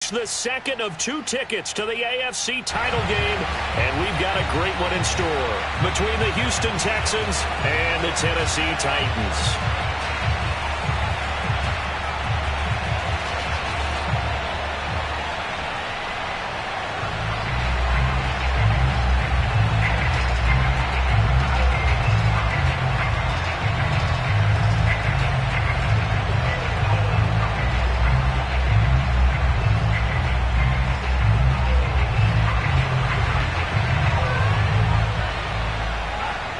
It's the second of 2 tickets to the AFC title game, and we've got a great one in store between the Houston Texans and the Tennessee Titans.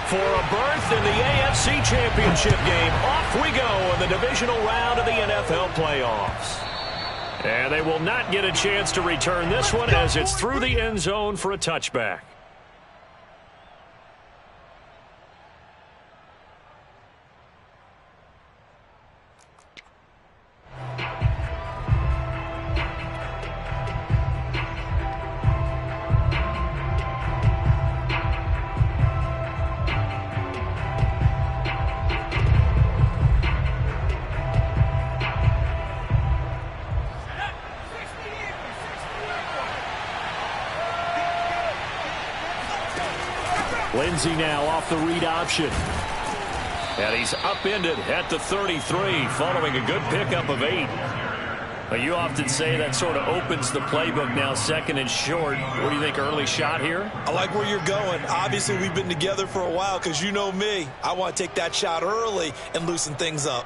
For a berth in the AFC Championship game, off we go in the divisional round of the NFL playoffs. And they will not get a chance to return this one as it's through the end zone for a touchback. Lindsey now off the read option. And he's upended at the 33 following a good pickup of 8. Well, you often say that sort of opens the playbook now, second and short. What do you think, early shot here? I like where you're going. Obviously, we've been together for a while because you know me. I want to take that shot early and loosen things up.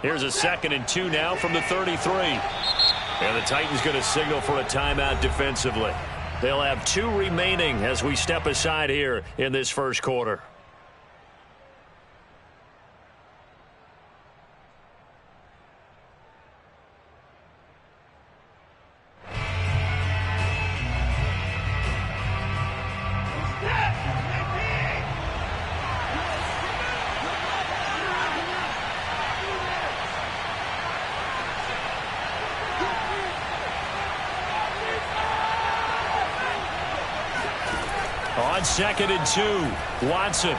Here's a 2nd and 2 now from the 33. And the Titans going to signal for a timeout defensively. They'll have 2 remaining as we step aside here in this first quarter. On 2nd and 2, Watson.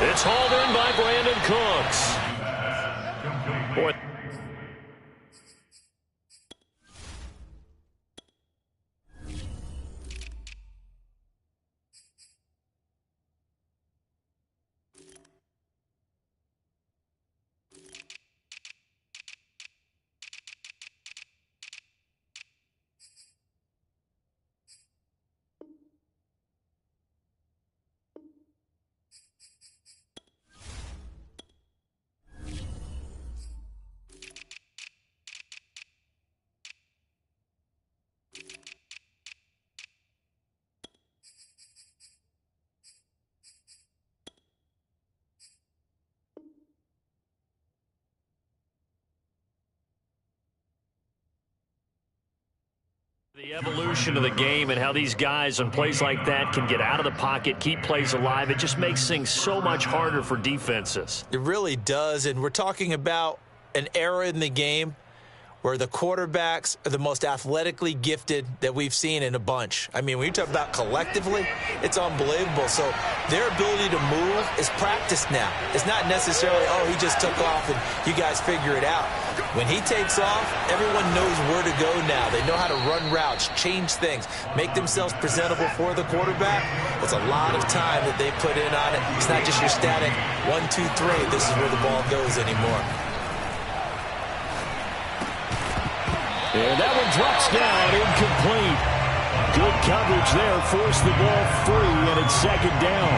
It's hauled in by Brandon Cooks. Boy. The evolution of the game and how these guys on plays like that can get out of the pocket, keep plays alive, it just makes things so much harder for defenses. It really does, and we're talking about an era in the game where the quarterbacks are the most athletically gifted that we've seen in a bunch. I mean, when you talk about collectively, it's unbelievable. So their ability to move is practiced now. It's not necessarily, oh, he just took off and you guys figure it out. When he takes off, everyone knows where to go now. They know how to run routes, change things, make themselves presentable for the quarterback. It's a lot of time that they put in on it. It's not just your static 1, 2, 3. This is where the ball goes anymore. And that one drops down, incomplete. Good coverage there, forced the ball free, and it's 2nd down.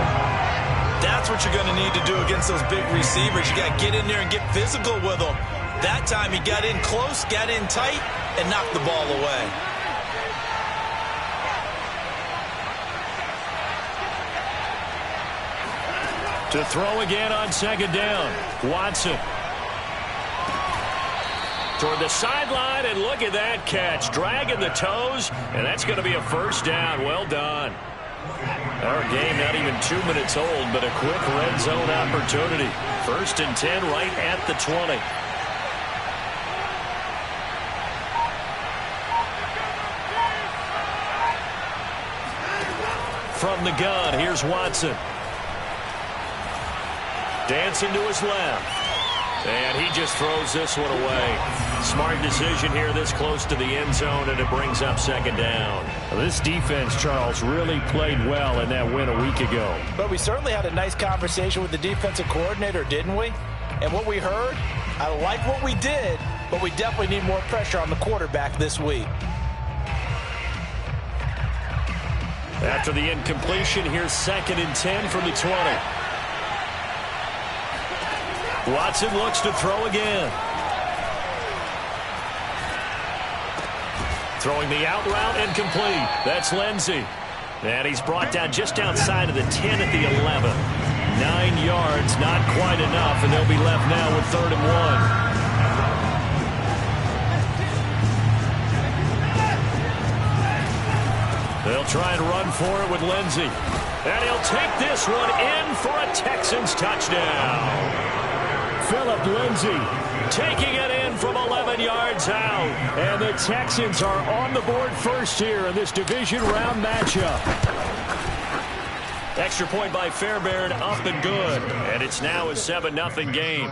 That's what you're going to need to do against those big receivers. You got to get in there and get physical with them. That time he got in close, got in tight, and knocked the ball away. To throw again on 2nd down, Watson. Toward the sideline, and look at that catch. Dragging the toes, and that's going to be a 1st down. Well done. Our game not even 2 minutes old, but a quick red zone opportunity. 1st and 10 right at the 20. from the gun. Here's Watson. Dancing to his left. And he just throws this one away. Smart decision here this close to the end zone, and it brings up second down. Well, this defense, Charles, really played well in that win a week ago. But we certainly had a nice conversation with the defensive coordinator, didn't we? And what we heard, I like what we did, but we definitely need more pressure on the quarterback this week. After the incompletion, here's 2nd and 10 from the 20. Watson looks to throw again. Throwing the out route, incomplete. That's Lindsey. And he's brought down just outside of the 10 at the 11. 9 yards, not quite enough, and they'll be left now with 3rd and 1. They'll try and run for it with Lindsey. And he'll take this one in for a Texans touchdown. Phillip Lindsey taking it in from 11 yards out. And the Texans are on the board first here in this division round matchup. Extra point by Fairbairn, up and good. And it's now a 7-0 game.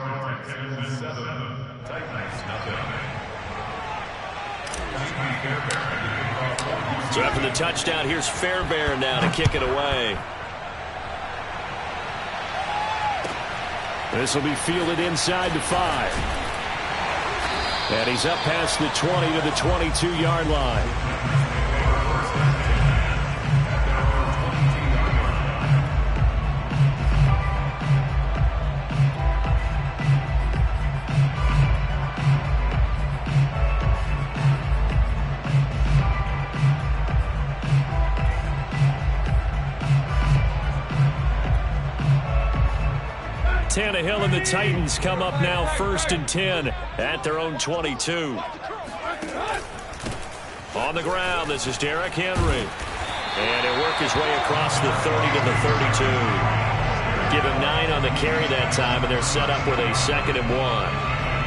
So after the touchdown, here's Fairbairn now to kick it away. This will be fielded inside the 5. And he's up past the 20 to the 22-yard line. Tannehill and the Titans come up now 1st and 10 at their own 22. On the ground, this is Derrick Henry. And he'll work his way across the 30 to the 32. Give him 9 on the carry that time, and they're set up with a 2nd and 1.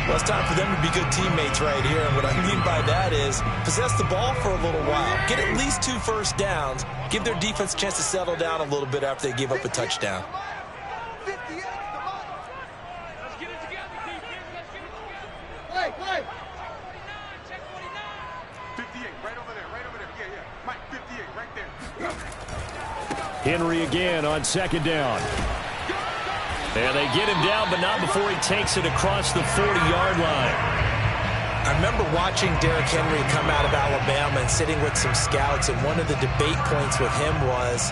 Well, it's time for them to be good teammates right here. And what I mean by that is possess the ball for a little while. Get at least 2 first downs. Give their defense a chance to settle down a little bit after they give up a touchdown. Henry again on 2nd down. And they get him down, but not before he takes it across the 40-yard line. I remember watching Derrick Henry come out of Alabama and sitting with some scouts, and one of the debate points with him was,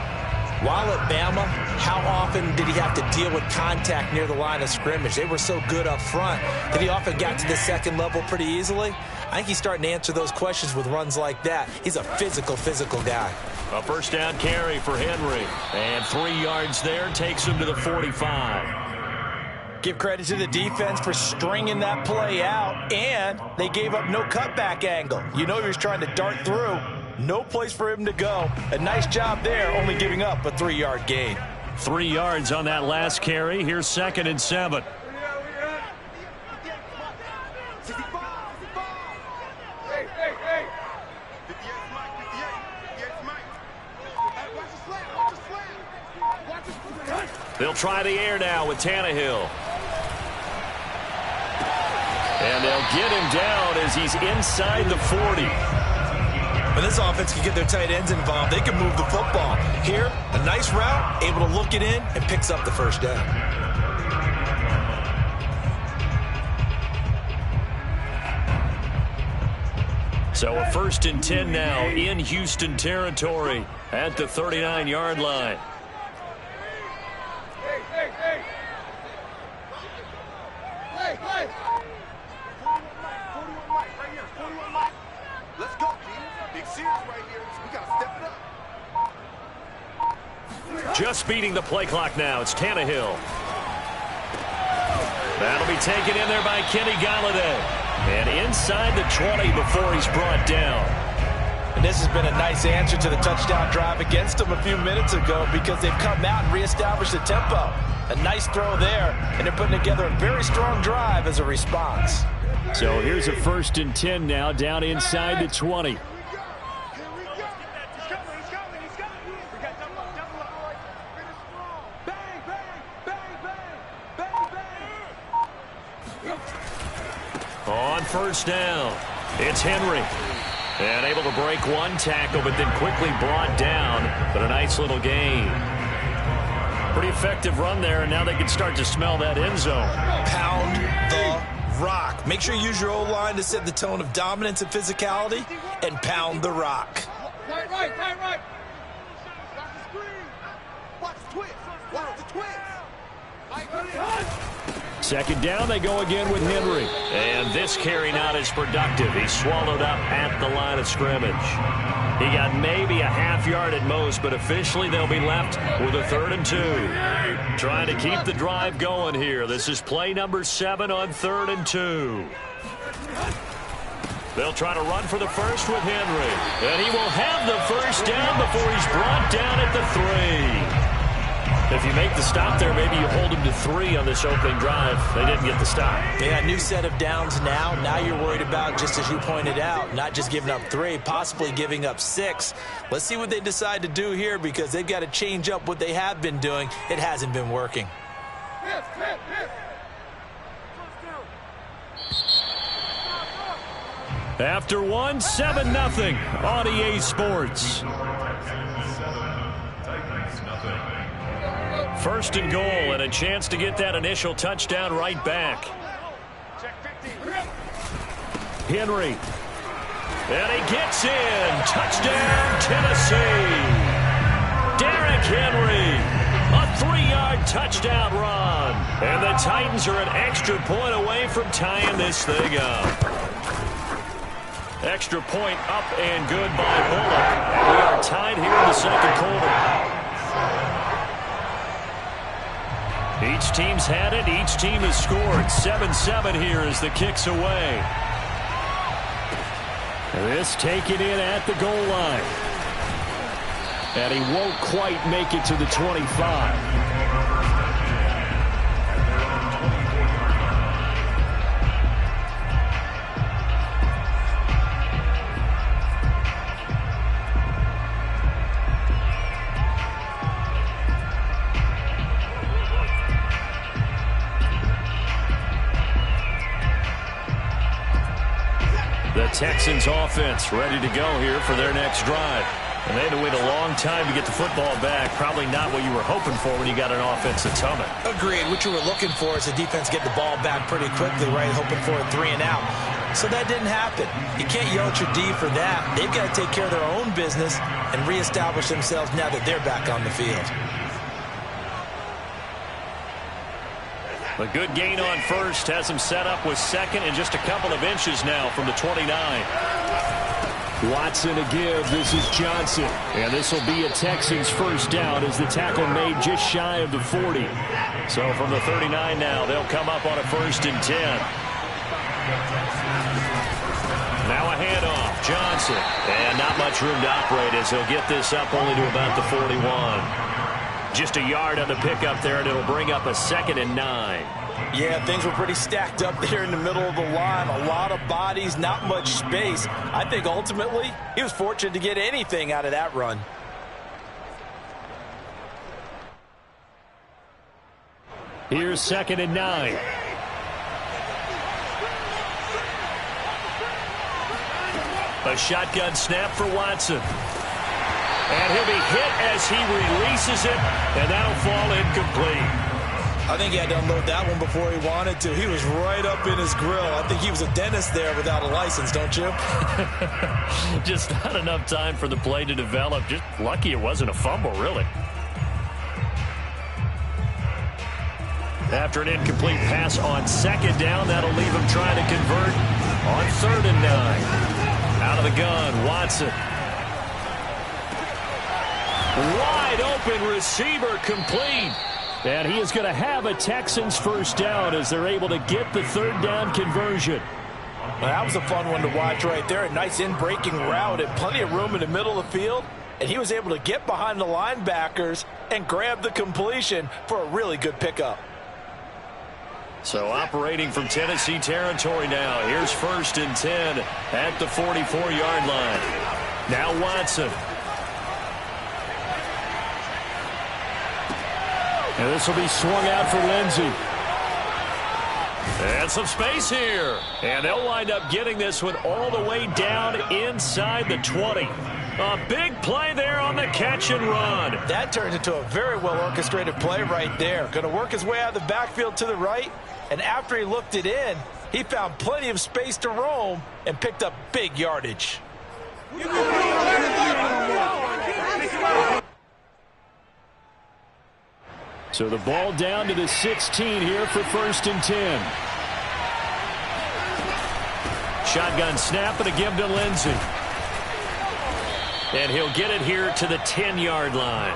while at Bama, how often did he have to deal with contact near the line of scrimmage? They were so good up front that he often got to the second level pretty easily. I think he's starting to answer those questions with runs like that. He's a physical guy. A first down carry for Henry. And 3 yards there takes him to the 45. Give credit to the defense for stringing that play out, and they gave up no cutback angle. You know he was trying to dart through. No place for him to go. A nice job there, only giving up a 3-yard gain. 3 yards on that last carry. Here's 2nd and 7. They'll try the air now with Tannehill. And they'll get him down as he's inside the 40. When this offense can get their tight ends involved, they can move the football. Here, a nice route, able to look it in, and picks up the first down. So a 1st and 10 now in Houston territory at the 39-yard line. Just beating the play clock now. It's Tannehill. That'll be taken in there by Kenny Golladay. And inside the 20 before he's brought down. And this has been a nice answer to the touchdown drive against them a few minutes ago, because they've come out and reestablished the tempo. A nice throw there, and they're putting together a very strong drive as a response. So here's a 1st and 10 now down inside the 20. on first down. It's Henry. And able to break one tackle, but then quickly brought down. But a nice little gain. Pretty effective run there, and now they can start to smell that end zone. Pound the rock. Make sure you use your O-line to set the tone of dominance and physicality, and pound the rock. Right. Watch the screen. Watch the twist. Watch the twist. Second down, they go again with Henry. And this carry not as productive. He's swallowed up at the line of scrimmage. He got maybe a half yard at most, but officially they'll be left with a 3rd and 2. Trying to keep the drive going here. This is play number 7 on 3rd and 2. They'll try to run for the first with Henry. And he will have the first down before he's brought down at the 3. If you make the stop there, maybe you hold him to 3 on this opening drive. They didn't get the stop. Yeah, new set of downs now. Now you're worried about, just as you pointed out, not just giving up 3, possibly giving up 6. Let's see what they decide to do here, because they've got to change up what they have been doing. It hasn't been working. After 1, 7-0 on EA Sports. 1st and goal, and a chance to get that initial touchdown right back. Henry. And he gets in. Touchdown, Tennessee. Derrick Henry. A 3-yard touchdown run. And the Titans are an extra point away from tying this thing up. Extra point up and good by Bullock. And we are tied here in the second quarter. Each team's had it. Each team has scored. 7-7 here as the kick's away. This taken in at the goal line. And he won't quite make it to the 25. Texans offense ready to go here for their next drive. And they had to wait a long time to get the football back. Probably not what you were hoping for when you got an offense that's humming. Agreed. What you were looking for is the defense get the ball back pretty quickly, right? Hoping for a 3 and out. So that didn't happen. You can't yell at your D for that. They've got to take care of their own business and reestablish themselves now that they're back on the field. A good gain on first has him set up with second and just a couple of inches now from the 29. Watson to give. This is Johnson. And this will be a Texans first down as the tackle made just shy of the 40. So from the 39 now, they'll come up on a 1st and 10. Now a handoff. Johnson. And not much room to operate as he'll get this up only to about the 41. Just a yard on the pickup there, and it'll bring up a 2nd and 9. Yeah, things were pretty stacked up there in the middle of the line. A lot of bodies, not much space. I think ultimately he was fortunate to get anything out of that run. Here's 2nd and 9. A shotgun snap for Watson. And he'll be hit as he releases it, and that'll fall incomplete. I think he had to unload that one before he wanted to. He was right up in his grill. I think he was a dentist there without a license, don't you? Just not enough time for the play to develop. Just lucky it wasn't a fumble, really. After an incomplete pass on 2nd down, that'll leave him trying to convert on 3rd and 9. Out of the gun, Watson. Wide open receiver, complete. And he is going to have a Texans first down as they're able to get the 3rd down conversion. Well, that was a fun one to watch right there. A nice in-breaking route and plenty of room in the middle of the field. And he was able to get behind the linebackers and grab the completion for a really good pickup. So operating from Tennessee territory now. Here's 1st and 10 at the 44-yard line. Now Watson. And this will be swung out for Lindsey. And some space here. And they'll wind up getting this one all the way down inside the 20. A big play there on the catch and run. That turned into a very well-orchestrated play right there. Going to work his way out of the backfield to the right. And after he looked it in, he found plenty of space to roam and picked up big yardage. So the ball down to the 16 here for 1st and 10. Shotgun snap and a give to Lindsey. And he'll get it here to the 10-yard line.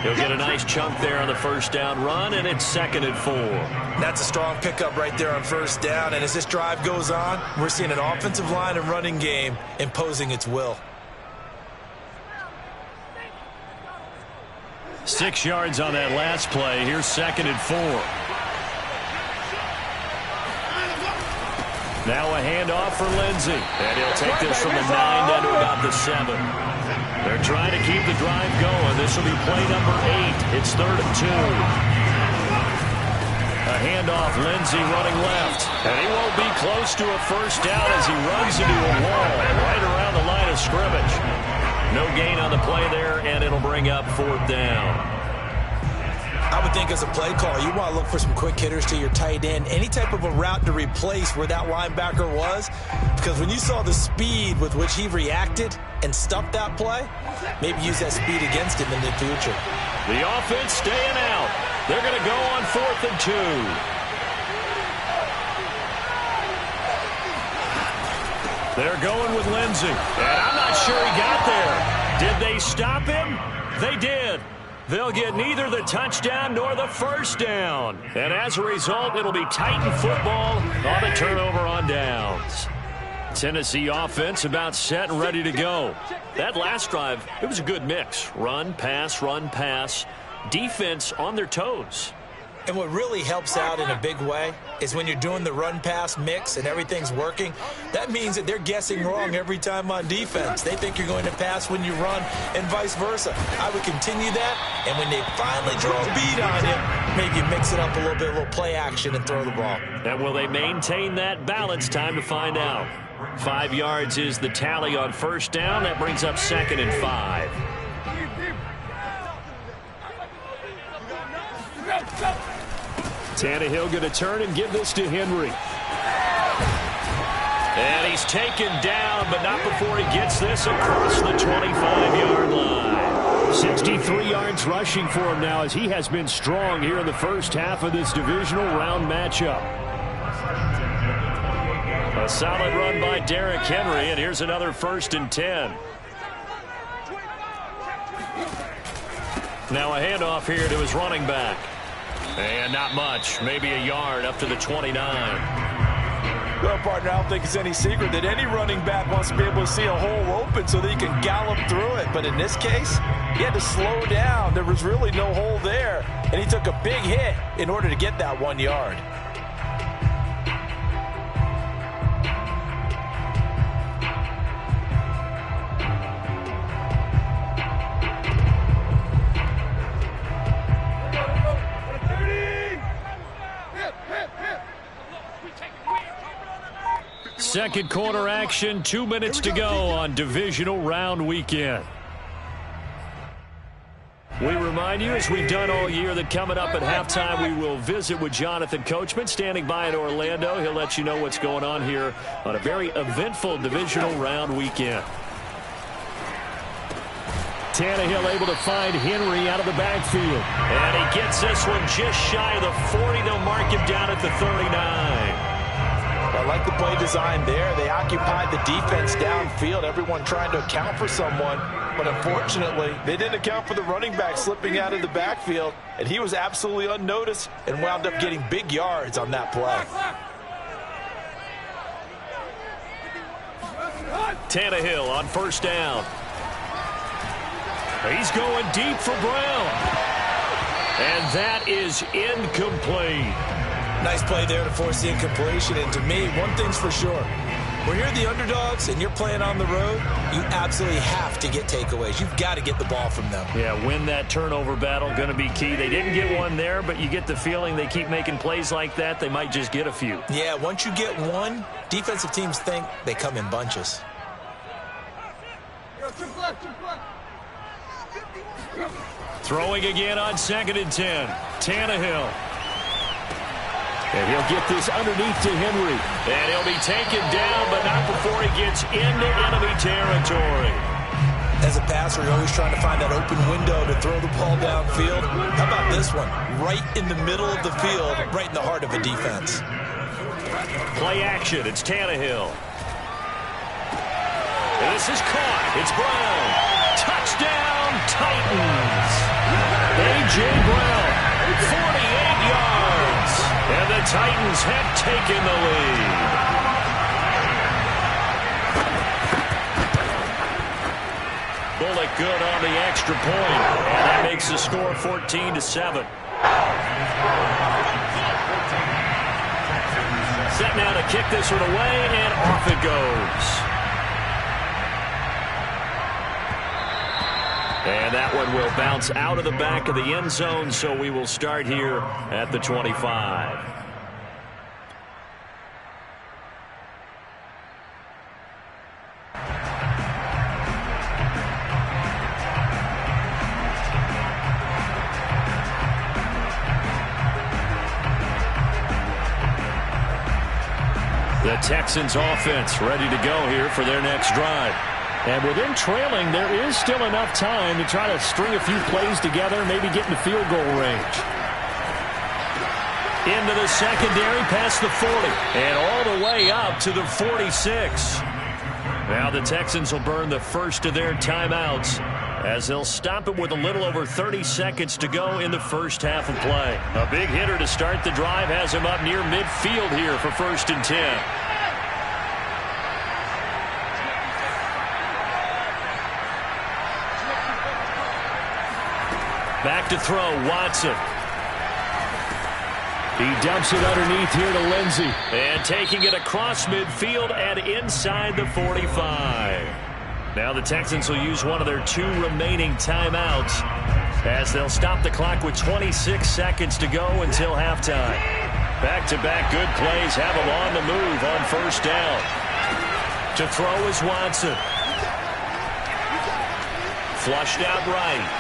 He'll get a nice chunk there on the 1st down run, and it's 2nd and 4. That's a strong pickup right there on 1st down. And as this drive goes on, we're seeing an offensive line and running game imposing its will. 6 yards on that last play. Here's 2nd and 4. Now a handoff for Lindsey. And he'll take this from the 9 down to about the 7. They're trying to keep the drive going. This will be play number 8. It's 3rd and 2. A handoff, Lindsey running left. And he won't be close to a 1st down as he runs into a wall right around the line of scrimmage. No gain on the play there, and it'll bring up 4th down. I would think as a play caller, you want to look for some quick hitters to your tight end, any type of a route to replace where that linebacker was, because when you saw the speed with which he reacted and stuffed that play, maybe use that speed against him in the future. The offense staying out. They're going to go on 4th and 2. They're going with Lindsey. And I'm not sure he got there. Did they stop him? They did. They'll get neither the touchdown nor the 1st down. And as a result, it'll be Titan football on a turnover on downs. Tennessee offense about set and ready to go. That last drive, it was a good mix. Run, pass, defense on their toes. And what really helps out in a big way is when you're doing the run-pass mix and everything's working, that means that they're guessing wrong every time on defense. They think you're going to pass when you run and vice versa. I would continue that, and when they finally draw a beat on you, maybe mix it up a little play action and throw the ball. And will they maintain that balance? Time to find out. 5 yards is the tally on 1st down. That brings up 2nd and 5. Tannehill going to turn and give this to Henry. And he's taken down, but not before he gets this across the 25-yard line. 63 yards rushing for him now as he has been strong here in the 1st half of this divisional round matchup. A solid run by Derrick Henry, and here's another 1st and 10. Now a handoff here to his running back. And not much, maybe a yard up to the 29. Well, partner, I don't think it's any secret that any running back wants to be able to see a hole open so that he can gallop through it. But in this case, he had to slow down. There was really no hole there, and he took a big hit in order to get that 1 yard. Second quarter action, 2 minutes to go on divisional round weekend. We remind you, as we've done all year, that coming up at halftime, we will visit with Jonathan Coachman, standing by in Orlando. He'll let you know what's going on here on a very eventful divisional round weekend. Tannehill able to find Henry out of the backfield. And he gets this one just shy of the 40. They'll mark him down at the 39. I like the play design there. They occupied the defense downfield, everyone trying to account for someone. But unfortunately, they didn't account for the running back slipping out of the backfield, and he was absolutely unnoticed and wound up getting big yards on that play. Tannehill on 1st down. He's going deep for Brown. And that is incomplete. Nice play there to force the incompletion. And to me, one thing's for sure. When you're the underdogs and you're playing on the road, you absolutely have to get takeaways. You've got to get the ball from them. Yeah, win that turnover battle, going to be key. They didn't get one there, but you get the feeling they keep making plays like that, they might just get a few. Yeah, once you get one, defensive teams think they come in bunches. Throwing again on 2nd and 10. Tannehill. And he'll get this underneath to Henry. And he'll be taken down, but not before he gets into enemy territory. As a passer, you're always trying to find that open window to throw the ball downfield. How about this one? Right in the middle of the field, right in the heart of a defense. Play action. It's Tannehill. And this is caught. It's Brown. Touchdown, Titans. A.J. Brown, 48 yards. And the Titans have taken the lead. Bullock good on the extra point. And that makes the score 14-7. Set now to kick this one away, and off it goes. And that one will bounce out of the back of the end zone, so we will start here at the 25. The Texans offense ready to go here for their next drive. And with them trailing, there is still enough time to try to string a few plays together, maybe get in the field goal range. Into the secondary, past the 40, and all the way up to the 46. Now the Texans will burn the first of their timeouts as they'll stop it with a little over 30 seconds to go in the first half of play. A big hitter to start the drive has him up near midfield here for 1st and 10. Back to throw, Watson. He dumps it underneath here to Lindsey. And taking it across midfield and inside the 45. Now the Texans will use one of their 2 remaining timeouts as they'll stop the clock with 26 seconds to go until halftime. Back-to-back good plays have them on the move on 1st down. To throw is Watson. Flushed out right.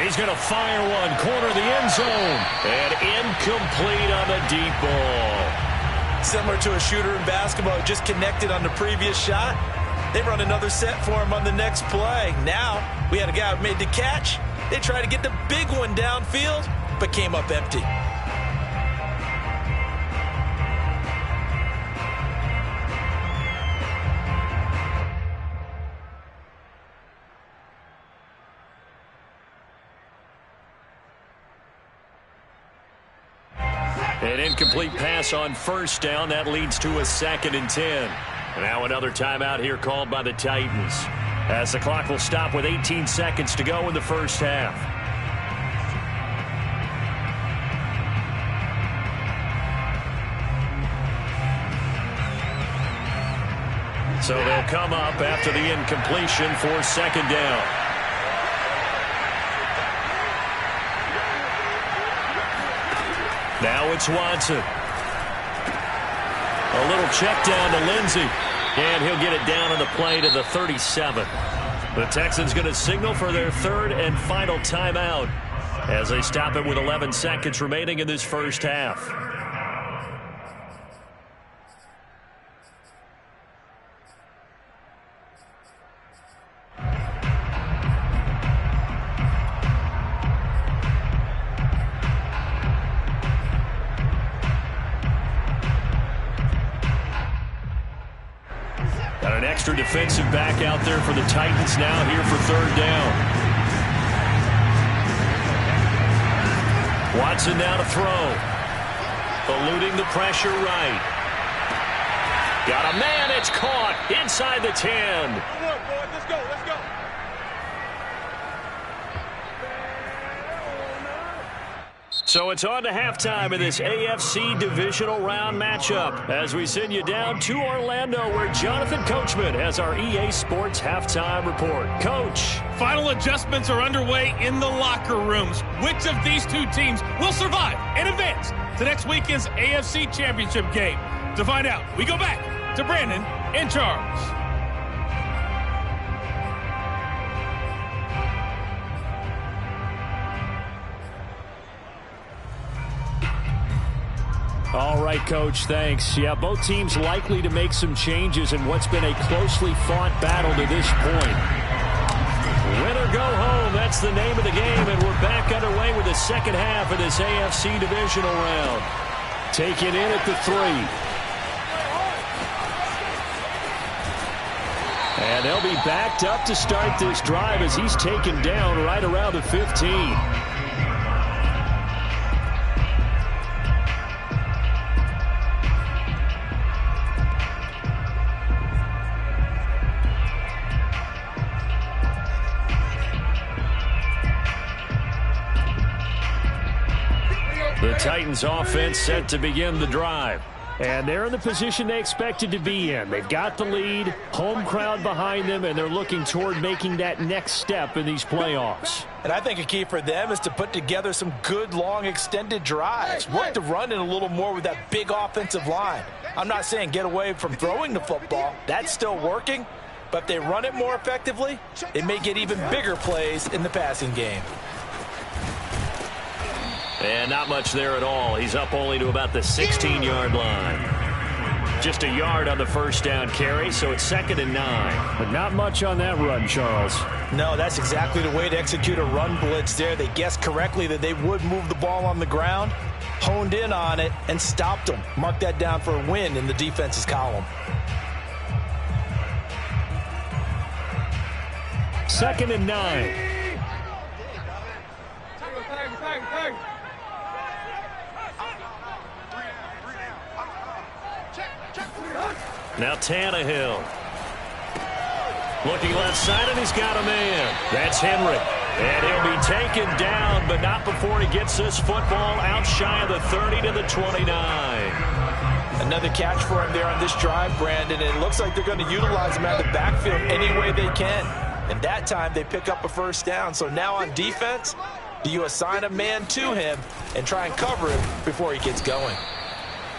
He's going to fire one, corner of the end zone. And incomplete on the deep ball. Similar to a shooter in basketball who just connected on the previous shot. They run another set for him on the next play. Now, we had a guy who made the catch. They tried to get the big one downfield, but came up empty. An incomplete pass on 1st down. That leads to a 2nd and 10. Now another timeout here called by the Titans as the clock will stop with 18 seconds to go in the first half. So they'll come up after the incompletion for 2nd down. Now it's Watson. A little check down to Lindsey. And he'll get it down on the play to the 37. The Texans going to signal for their 3rd and final timeout as they stop it with 11 seconds remaining in this first half. Got an extra defensive back out there for the Titans now here for 3rd down. Watson now to throw. Eluding the pressure right. Got a man, it's caught inside the 10. Let's go, let's go. So it's on to halftime in this AFC divisional round matchup as we send you down to Orlando where Jonathan Coachman has our EA Sports halftime report. Coach. Final adjustments are underway in the locker rooms. Which of these two teams will survive and advance to next weekend's AFC Championship game? To find out, we go back to Brandon and Charles. All right, Coach, thanks. Yeah, both teams likely to make some changes in what's been a closely fought battle to this point. Win or go home, that's the name of the game, and we're back underway with the second half of this AFC divisional round. Take it in at the 3. And they'll be backed up to start this drive as he's taken down right around the 15. The Titans offense set to begin the drive. And they're in the position they expected to be in. They've got the lead, home crowd behind them, and they're looking toward making that next step in these playoffs. And I think a key for them is to put together some good, long, extended drives. Work to run it a little more with that big offensive line. I'm not saying get away from throwing the football. That's still working. But if they run it more effectively, they may get even bigger plays in the passing game. And not much there at all. He's up only to about the 16-yard line. Just a yard on the first down carry, so it's 2nd and 9. But not much on that run, Charles. No, that's exactly the way to execute a run blitz there. They guessed correctly that they would move the ball on the ground, honed in on it, and stopped them. Mark that down for a win in the defense's column. 2nd and 9. Now Tannehill. Looking left side, and he's got a man. That's Henry. And he'll be taken down, but not before he gets this football out shy of the 30 to the 29. Another catch for him there on this drive, Brandon. And it looks like they're going to utilize him out of the backfield any way they can. And that time they pick up a first down. So now on defense, do you assign a man to him and try and cover him before he gets going?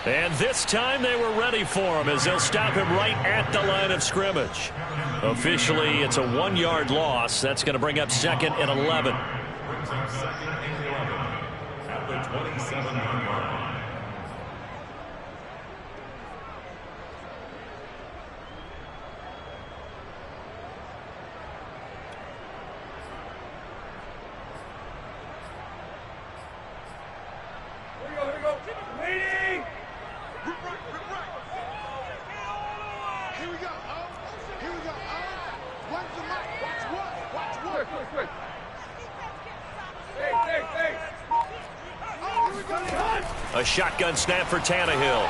And this time they were ready for him as they'll stop him right at the line of scrimmage. Officially, it's a 1-yard loss. That's going to bring up 2nd and 11. At the 27-yard line. A shotgun snap for Tannehill.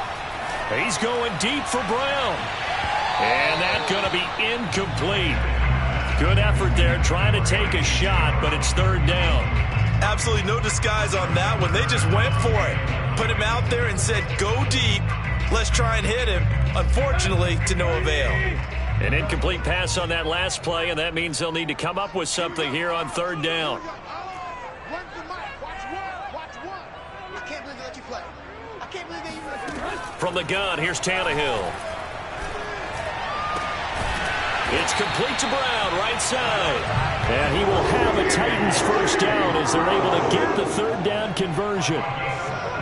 He's going deep for Brown. And that's going to be incomplete. Good effort there trying to take a shot, but it's 3rd down. Absolutely no disguise on that one. They just went for it. Put him out there and said, go deep. Let's try and hit him. Unfortunately, to no avail. An incomplete pass on that last play, and that means they'll need to come up with something here on 3rd down. From the gun, here's Tannehill. It's complete to Brown, right side. And he will have a Titans first down as they're able to get the 3rd down conversion.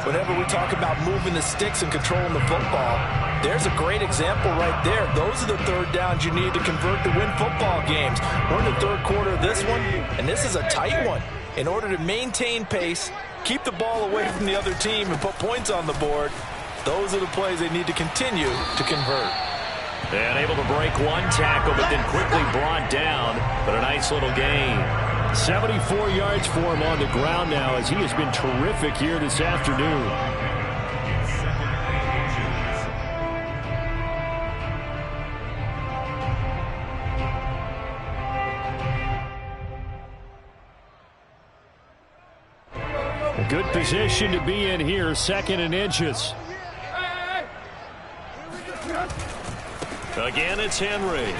Whenever we talk about moving the sticks and controlling the football, there's a great example right there. Those are the 3rd downs you need to convert to win football games. We're in the 3rd quarter of this one, and this is a tight one. In order to maintain pace, keep the ball away from the other team, and put points on the board, those are the plays they need to continue to convert. And able to break one tackle, but then quickly brought down. But a nice little gain. 74 yards for him on the ground now as he has been terrific here this afternoon. A good position to be in here, 2nd and inches. Again, it's Henry.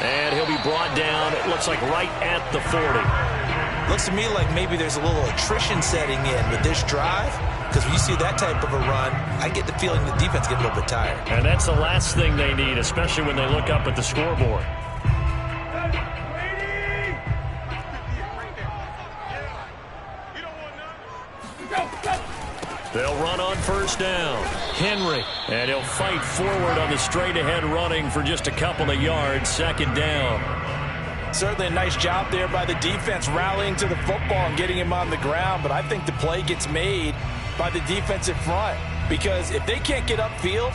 And he'll be brought down, it looks like right at the 40. Looks to me like maybe there's a little attrition setting in with this drive, because when you see that type of a run, I get the feeling the defense gets a little bit tired. And that's the last thing they need, especially when they look up at the scoreboard. They'll run on 1st down. Henry. And he'll fight forward on the straight-ahead running for just a couple of yards. 2nd down. Certainly a nice job there by the defense rallying to the football and getting him on the ground. But I think the play gets made by the defensive front, because if they can't get upfield,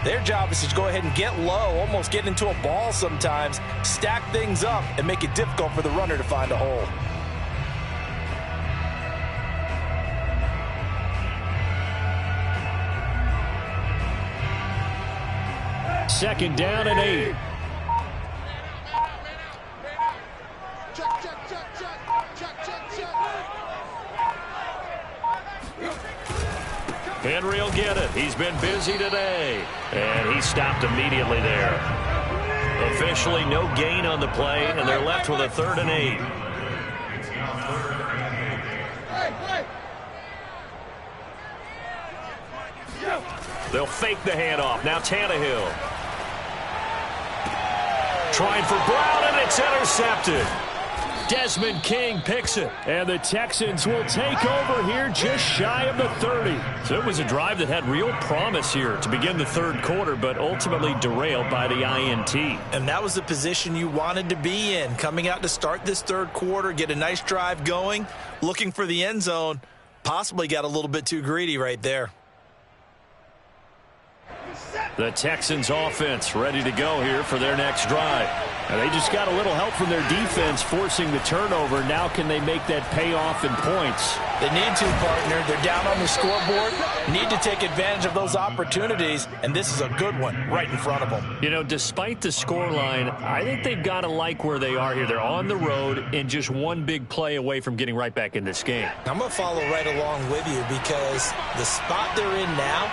their job is to go ahead and get low, almost get into a ball sometimes, stack things up, and make it difficult for the runner to find a hole. Second down and 8. Henry will get it. He's been busy today. And he stopped immediately there. Officially no gain on the play, and they're left with a 3rd and 8. They'll fake the handoff. Now Tannehill. Trying for Brown, and it's intercepted. Desmond King picks it. And the Texans will take over here just shy of the 30. So it was a drive that had real promise here to begin the 3rd quarter, but ultimately derailed by the INT. And that was the position you wanted to be in, coming out to start this 3rd quarter, get a nice drive going, looking for the end zone. Possibly got a little bit too greedy right there. The Texans offense ready to go here for their next drive. And they just got a little help from their defense forcing the turnover. Now can they make that pay off in points? They need to, partner. They're down on the scoreboard. Need to take advantage of those opportunities, and this is a good one right in front of them. You know, despite the scoreline, I think they've got to like where they are here. They're on the road and just one big play away from getting right back in this game. I'm going to follow right along with you, because the spot they're in now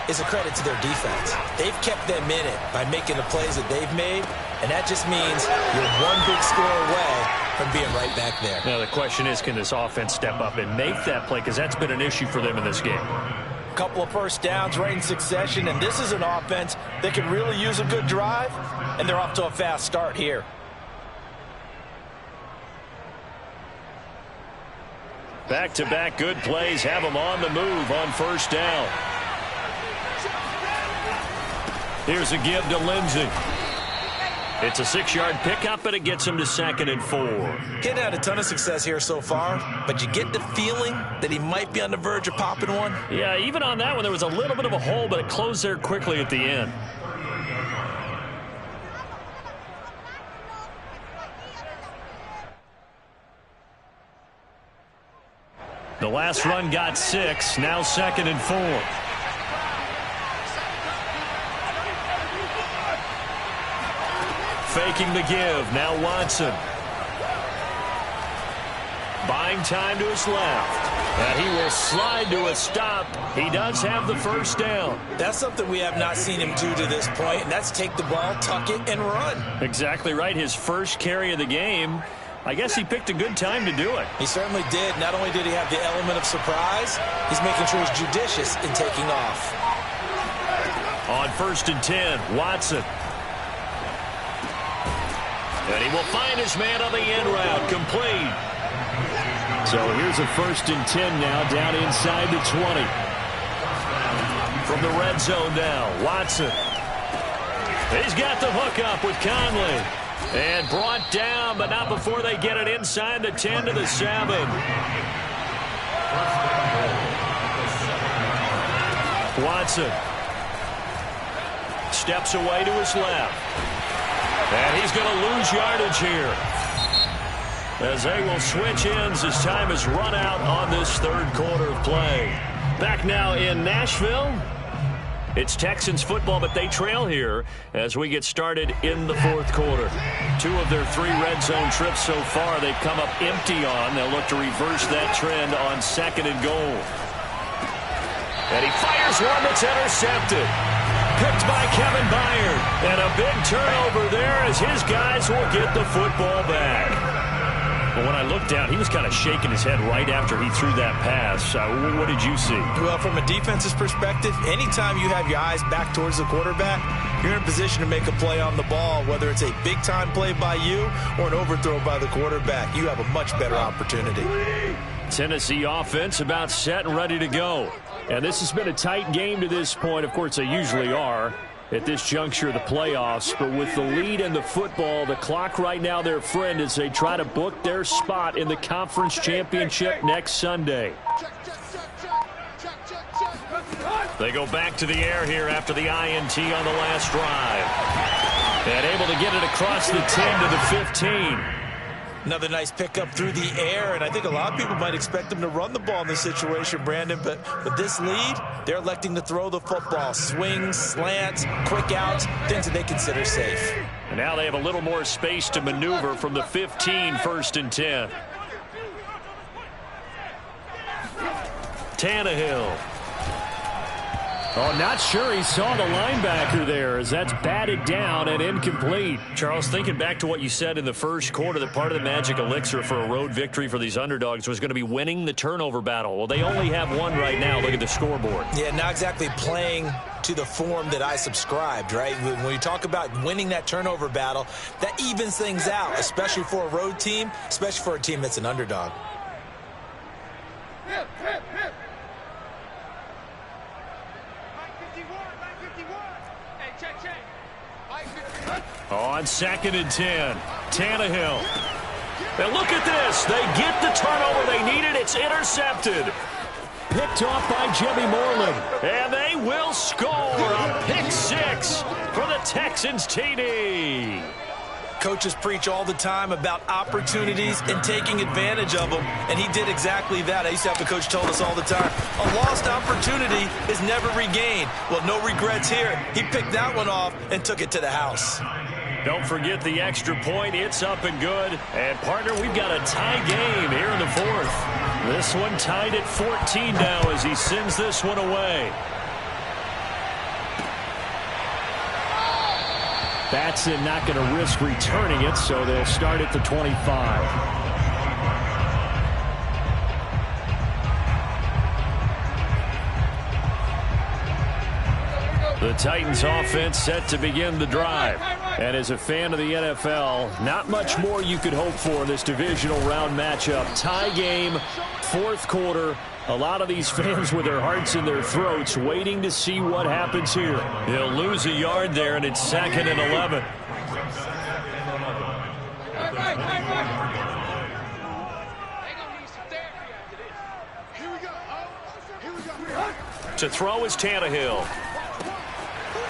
is a credit to their defense. They've kept them in it by making the plays that they've made, and that just means you're one big score away from being right back there. Now the question is, can this offense step up and make that play, because that's been an issue for them in this game. A couple of 1st downs right in succession, and this is an offense that could really use a good drive, and they're off to a fast start here. Back-to-back good plays have them on the move on 1st down. Here's a give to Lindsey. It's a 6-yard pickup, and it gets him to 2nd and 4. Getting had a ton of success here so far, but you get the feeling that he might be on the verge of popping one. Yeah, even on that one, there was a little bit of a hole, but it closed there quickly at the end. The last run got 6, now 2nd and 4. Faking the give. Now Watson. Buying time to his left. And he will slide to a stop. He does have the 1st down. That's something we have not seen him do to this point, and that's take the ball, tuck it, and run. Exactly right. His first carry of the game. I guess he picked a good time to do it. He certainly did. Not only did he have the element of surprise, he's making sure he's judicious in taking off. On 1st and 10, Watson. And he will find his man on the end route, complete. So here's a 1st and 10 now, down inside the 20. From the red zone now, Watson. He's got the hook up with Conley. And brought down, but not before they get it inside the 10 to the 7. Watson steps away to his left. And he's going to lose yardage here, as they will switch ends as time has run out on this 3rd quarter of play. Back now in Nashville, It's Texans football, but they trail here as we get started in the fourth quarter. 2 of their 3 red zone trips so far they've come up empty on. They'll look to reverse that trend on 2nd and goal. And he fires one that's intercepted. Picked by Kevin Byard. And a big turnover there as his guys will get the football back. But when I looked down, he was kind of shaking his head right after he threw that pass. What did you see? Well, from a defense's perspective, anytime you have your eyes back towards the quarterback, you're in a position to make a play on the ball, whether it's a big-time play by you or an overthrow by the quarterback. You have a much better opportunity. Tennessee offense about set and ready to go. And this has been a tight game to this point. Of course, they usually are at this juncture of the playoffs. But with the lead and the football, the clock right now their friend as they try to book their spot in the conference championship next Sunday. They go back to the air here after the INT on the last drive. And able to get it across the 10 to the 15. Another nice pickup through the air, and I think a lot of people might expect them to run the ball in this situation, Brandon, but with this lead, they're electing to throw the football. Swings, slants, quick outs, things that they consider safe. And now they have a little more space to maneuver from the 15, 1st and 10. Tannehill. Oh, not sure he saw the linebacker there as that's batted down and incomplete. Charles, thinking back to what you said in the first quarter, that part of the magic elixir for a road victory for these underdogs was going to be winning the turnover battle. Well, they only have one right now. Look at the scoreboard. Yeah, not exactly playing to the form that I subscribed, right? When you talk about winning that turnover battle, that evens things out, especially for a road team, especially for a team that's an underdog. On 2nd and 10, Tannehill. And look at this. They get the turnover they needed. It's intercepted. Picked off by Jimmy Moreland. And they will score a pick 6 for the Texans TD. Coaches preach all the time about opportunities and taking advantage of them, and he did exactly that. I used to have a coach tell us all the time, a lost opportunity is never regained. Well, no regrets here. He picked that one off and took it to the house. Don't forget the extra point. It's up and good. And, partner, we've got a tie game here in the 4th. This one tied at 14 now as he sends this one away. Batson not going to risk returning it, so they'll start at the 25. The Titans offense set to begin the drive. And as a fan of the NFL, not much more you could hope for in this divisional round matchup. Tie game, 4th quarter. A lot of these fans with their hearts in their throats waiting to see what happens here. He'll lose a yard there, and it's 2nd and 11. To throw is Tannehill.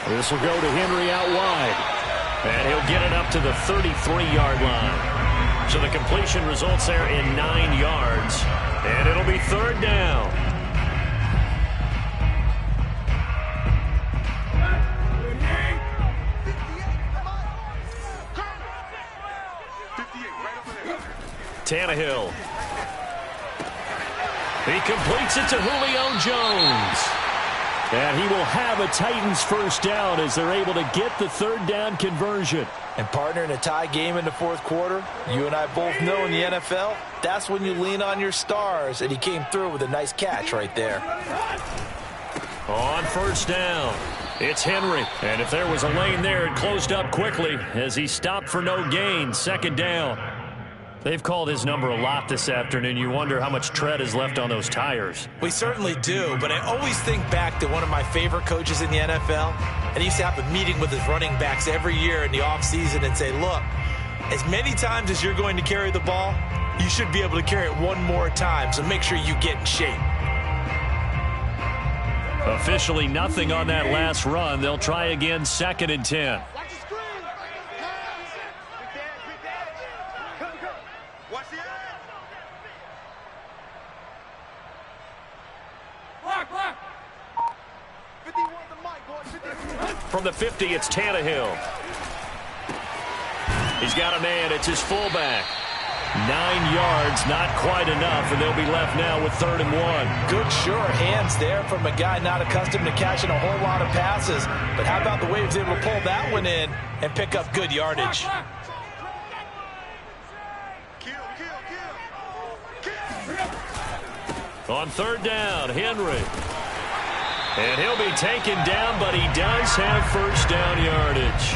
This will go to Henry out wide. And he'll get it up to the 33-yard line. So the completion results there in 9 yards. And it'll be 3rd down. Tannehill. He completes it to Julio Jones. And he will have a Titans first down as they're able to get the 3rd down conversion. And, partner, in a tie game in the 4th quarter, you and I both know in the NFL, that's when you lean on your stars. And he came through with a nice catch right there. On 1st down, it's Henry. And if there was a lane there, it closed up quickly as he stopped for no gain. 2nd down. They've called his number a lot this afternoon. You wonder how much tread is left on those tires. We certainly do, but I always think back to one of my favorite coaches in the NFL, and he used to have a meeting with his running backs every year in the offseason and say, look, as many times as you're going to carry the ball, you should be able to carry it one more time, so make sure you get in shape. Officially nothing on that last run. They'll try again, 2nd and 10. From the 50, it's Tannehill. He's got a man. It's his fullback. 9 yards, not quite enough, and they'll be left now with 3rd and 1. Good, sure hands there from a guy not accustomed to catching a whole lot of passes. But how about the way he was able to pull that one in and pick up good yardage? On 3rd down, Henry. And he'll be taken down, but he does have 1st down yardage.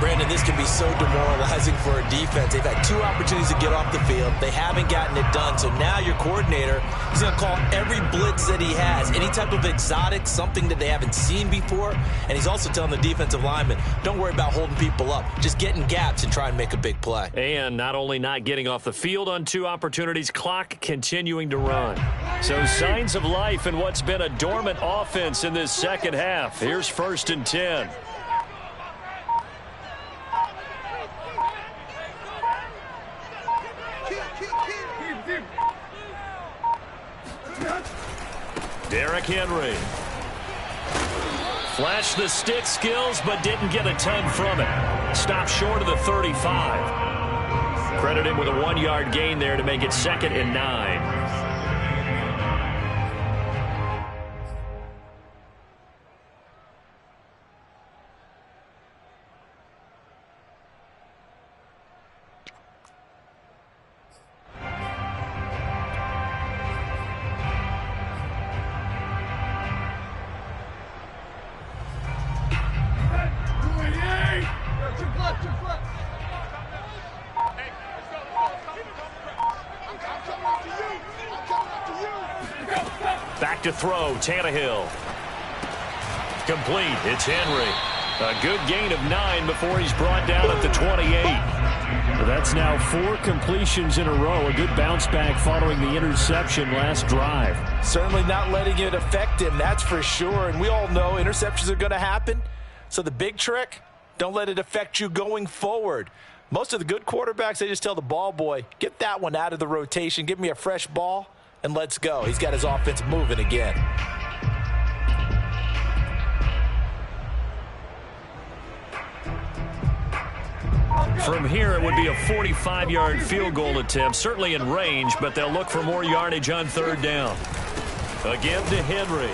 Brandon, this can be so demoralizing for a defense. They've had 2 opportunities to get off the field. They haven't gotten it done. So now your coordinator is going to call every blitz that he has, any type of exotic, something that they haven't seen before. And he's also telling the defensive lineman, don't worry about holding people up. Just get in gaps and try and make a big play. And not only not getting off the field on 2 opportunities, clock continuing to run. So signs of life in what's been a dormant offense in this second half. Here's 1st and 10. Derrick Henry. Flashed the stick skills, but didn't get a ton from it. Stopped short of the 35. Credit him with a 1-yard gain there to make it 2nd and 9. Back to throw, Tannehill. Complete, it's Henry. A good gain of 9 before he's brought down at the 28. Well, that's now 4 completions in a row. A good bounce back following the interception last drive. Certainly not letting it affect him, that's for sure. And we all know interceptions are going to happen. So the big trick, don't let it affect you going forward. Most of the good quarterbacks, they just tell the ball boy, get that one out of the rotation, give me a fresh ball, and let's go. He's got his offense moving again. From here, it would be a 45-yard field goal attempt, certainly in range, but they'll look for more yardage on 3rd down. Again to Henry.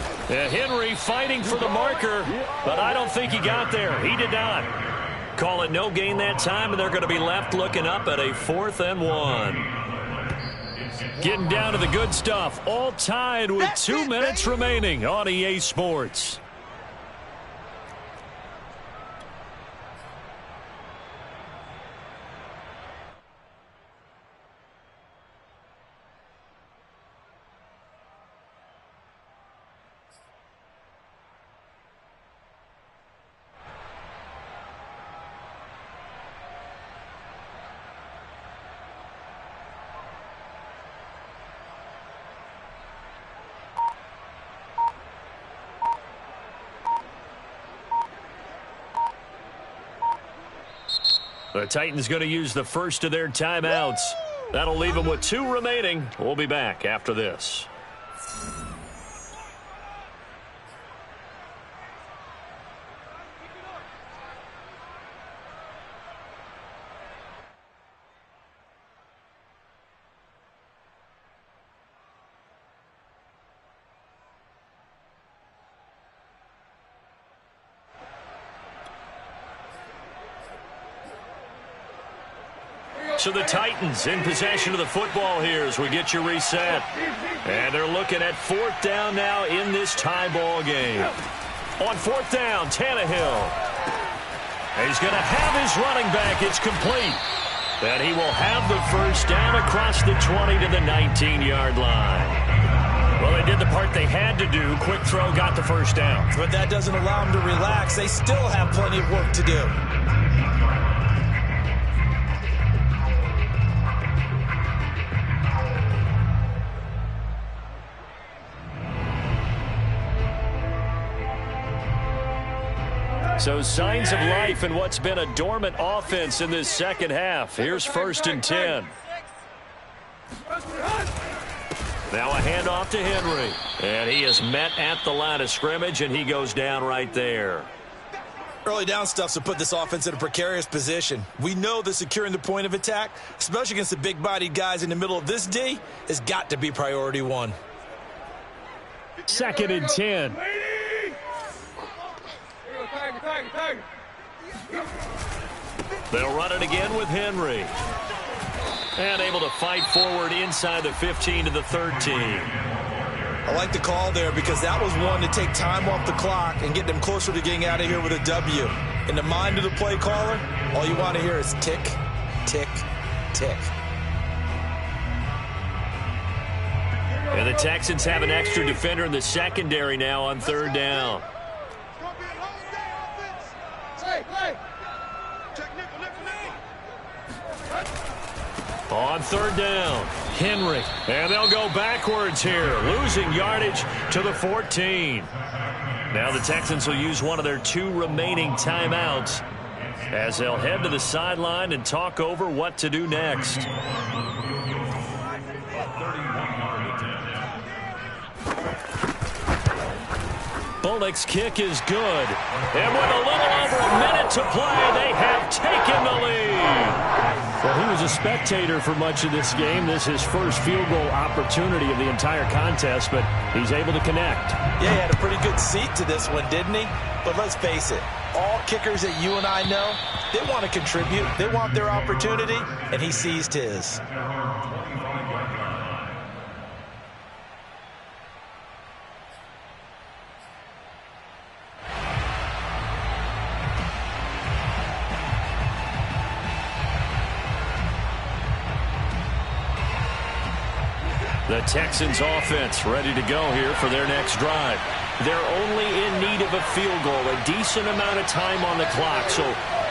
Henry fighting for the marker, but I don't think he got there. He did not. Call it no gain that time, and they're going to be left looking up at a 4th and 1. Getting down to the good stuff, all tied with 2 minutes remaining on EA Sports. The Titans going to use the first of their timeouts. That'll leave them with 2 remaining. We'll be back after this. So the Titans in possession of the football here as we get you reset. And they're looking at 4th down now in this tie ball game. On 4th down, Tannehill. He's going to have his running back. It's complete. And he will have the 1st down across the 20 to the 19-yard line. Well, they did the part they had to do. Quick throw, got the 1st down. But that doesn't allow them to relax. They still have plenty of work to do. So signs of life in what's been a dormant offense in this second half. Here's 1st and 10. Now a handoff to Henry. And he is met at the line of scrimmage, and he goes down right there. Early down stuff's to put this offense in a precarious position. We know that securing the point of attack, especially against the big-bodied guys in the middle of this D, has got to be priority one. 2nd and 10. They'll run it again with Henry. And able to fight forward inside the 15 to the 13. I like the call there because that was one to take time off the clock and get them closer to getting out of here with a W. In the mind of the play caller, all you want to hear is tick, tick, tick. And the Texans have an extra defender in the secondary now on 3rd down. On 3rd down, Henry. And they'll go backwards here, losing yardage to the 14. Now the Texans will use one of their 2 remaining timeouts as they'll head to the sideline and talk over what to do next. Bullock's kick is good. And with a little over a minute to play, they have taken the lead. Well, he was a spectator for much of this game. This is his first field goal opportunity of the entire contest, but he's able to connect. Yeah, he had a pretty good seat to this one, didn't he? But let's face it, all kickers that you and I know, they want to contribute. They want their opportunity, and he seized his. The Texans offense ready to go here for their next drive. They're only in need of a field goal, a decent amount of time on the clock. So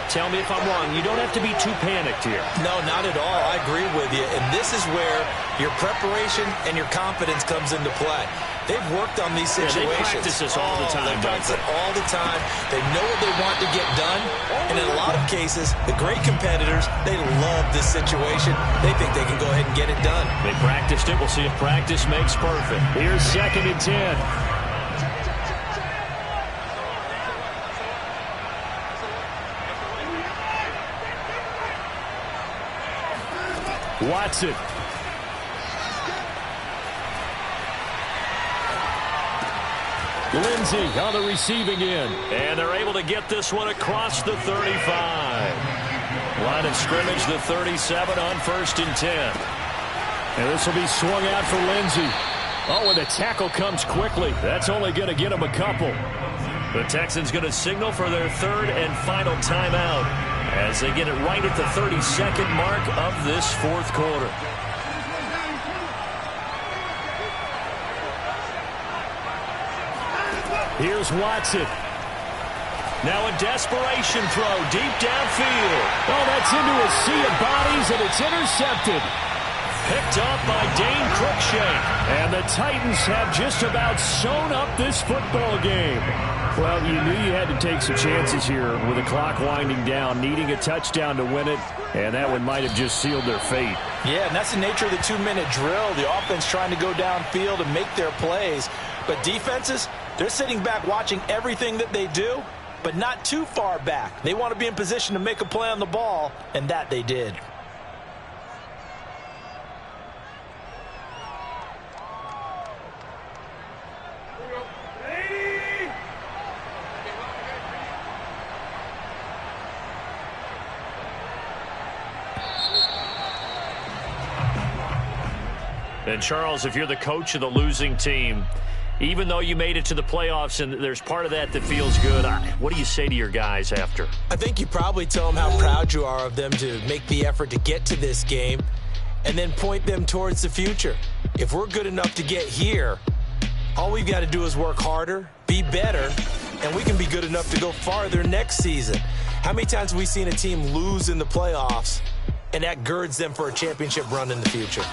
tell me if I'm wrong. You don't have to be too panicked here. No, not at all. I agree with you. And this is where your preparation and your confidence comes into play. They've worked on these situations. Yeah, they practice this all the time. They practice it all the time. They know what they want to get done. And in a lot of cases, the great competitors, they love this situation. They think they can go ahead and get it done. They practiced it. We'll see if practice makes perfect. Here's 2nd and 10. Watson. Lindsey on the receiving end. And they're able to get this one across the 35. Line of scrimmage, the 37 on 1st and 10. And this will be swung out for Lindsey. Oh, and the tackle comes quickly. That's only going to get him a couple. The Texans going to signal for their 3rd and final timeout as they get it right at the 32nd mark of this 4th quarter. Here's Watson. Now a desperation throw deep downfield. Oh, that's into a sea of bodies, and it's intercepted. Picked up by Dane Cruikshank. And the Titans have just about sewn up this football game. Well, you knew you had to take some chances here with the clock winding down, needing a touchdown to win it, and that one might have just sealed their fate. Yeah, and that's the nature of the 2-minute drill. The offense trying to go downfield and make their plays. But defenses, they're sitting back watching everything that they do, but not too far back. They want to be in position to make a play on the ball, and that they did. And Charles, if you're the coach of the losing team, even though you made it to the playoffs and there's part of that that feels good, what do you say to your guys after? I think you probably tell them how proud you are of them to make the effort to get to this game and then point them towards the future. If we're good enough to get here, all we've got to do is work harder, be better, and we can be good enough to go farther next season. How many times have we seen a team lose in the playoffs, and that girds them for a championship run in the future?